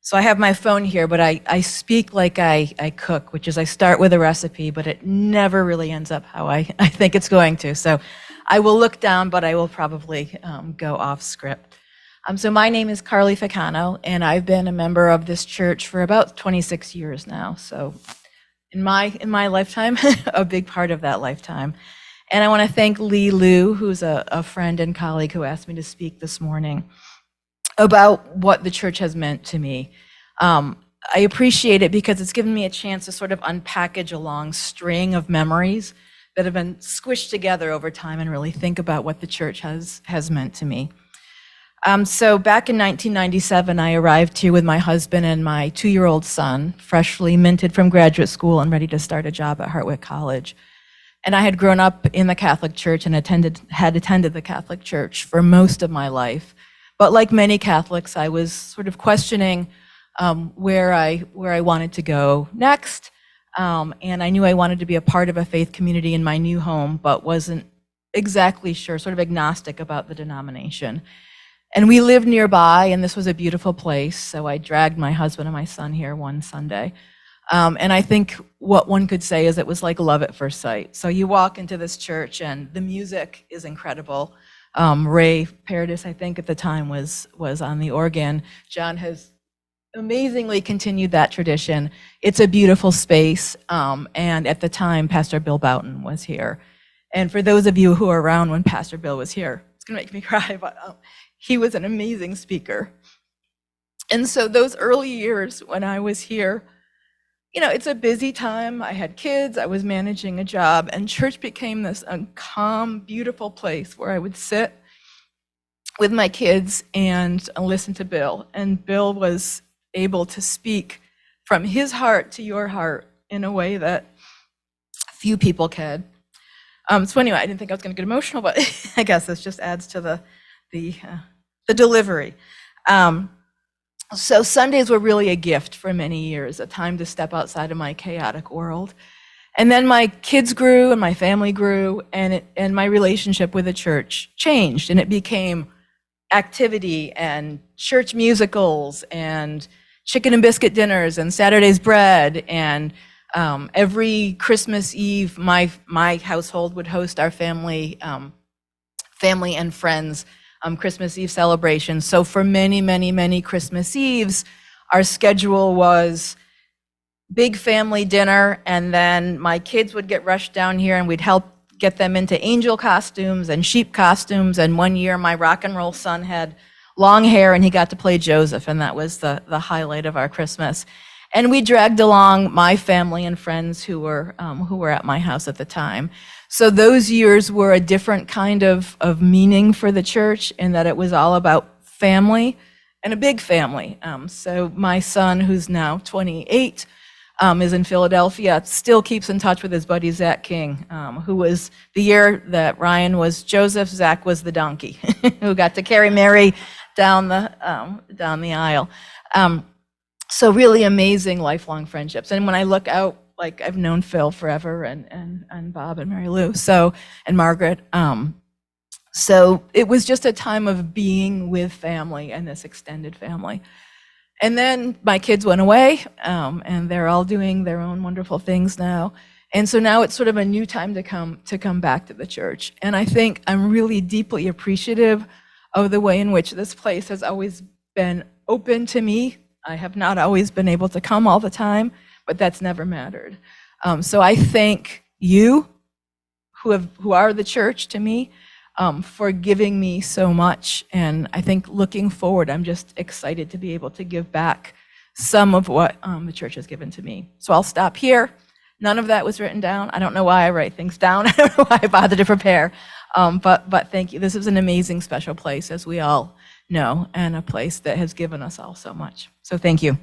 So I have my phone here, but I speak like I cook, which is I start with a recipe, but it never really ends up how I think it's going to. So I will look down, but I will probably go off script. So my name is Carli Ficano, and I've been a member of this church for about 26 years now. So in my lifetime, a big part of that lifetime. And I want to thank Lee Liu, who's a friend and colleague who asked me to speak this morning about what the church has meant to me. I appreciate it because it's given me a chance to sort of unpackage a long string of memories that have been squished together over time and really think about what the church has meant to me. So back in 1997, I arrived here with my husband and my 2-year-old son, freshly minted from graduate school and ready to start a job at Hartwick College. And I had grown up in the Catholic Church and had attended the Catholic Church for most of my life. But like many Catholics, I was sort of questioning where I wanted to go next. And I knew I wanted to be a part of a faith community in my new home, but wasn't exactly sure, sort of agnostic about the denomination. And we lived nearby, and this was a beautiful place, so I dragged my husband and my son here one Sunday. And I think what one could say is it was like love at first sight. So you walk into this church, and the music is incredible. Ray Paradis, I think at the time, was on the organ. John has amazingly continued that tradition. It's a beautiful space, and at the time, Pastor Bill Boughton was here. And for those of you who were around when Pastor Bill was here, it's gonna make me cry, but he was an amazing speaker. And so those early years when I was here, you know, it's a busy time. I had kids, I was managing a job, and church became this calm, beautiful place where I would sit with my kids and listen to Bill. And Bill was able to speak from his heart to your heart in a way that few people can. So anyway, I didn't think I was gonna get emotional, but I guess this just adds to the delivery. So Sundays were really a gift for many years, a time to step outside of my chaotic world. And then my kids grew and my family grew, and my relationship with the church changed, and it became activity and church musicals and chicken and biscuit dinners and Saturday's bread, and every Christmas Eve, my household would host our family and friends Christmas Eve celebration. So for many, many, many Christmas Eves, our schedule was big family dinner, and then my kids would get rushed down here and we'd help get them into angel costumes and sheep costumes. And one year my rock and roll son had long hair and he got to play Joseph, and that was the highlight of our Christmas. And we dragged along my family and friends who were at my house at the time. So those years were a different kind of meaning for the church, in that it was all about family, and a big family. So my son, who's now 28, is in Philadelphia, still keeps in touch with his buddy Zach King, who was the year that Ryan was Joseph, Zach was the donkey, who got to carry Mary down the aisle. So really amazing lifelong friendships. And when I look out, like, I've known Phil forever, and Bob and Mary Lou, and Margaret. So it was just a time of being with family and this extended family. And then my kids went away, and they're all doing their own wonderful things now. And so now it's sort of a new time to come back to the church. And I think I'm really deeply appreciative of the way in which this place has always been open to me. I have not always been able to come all the time, but that's never mattered. So I thank you, who are the church to me, for giving me so much. And I think looking forward, I'm just excited to be able to give back some of what the church has given to me. So I'll stop here. None of that was written down. I don't know why I write things down. I don't know why I bother to prepare. But thank you. This is an amazing, special place, as we all know, and a place that has given us all so much. So thank you.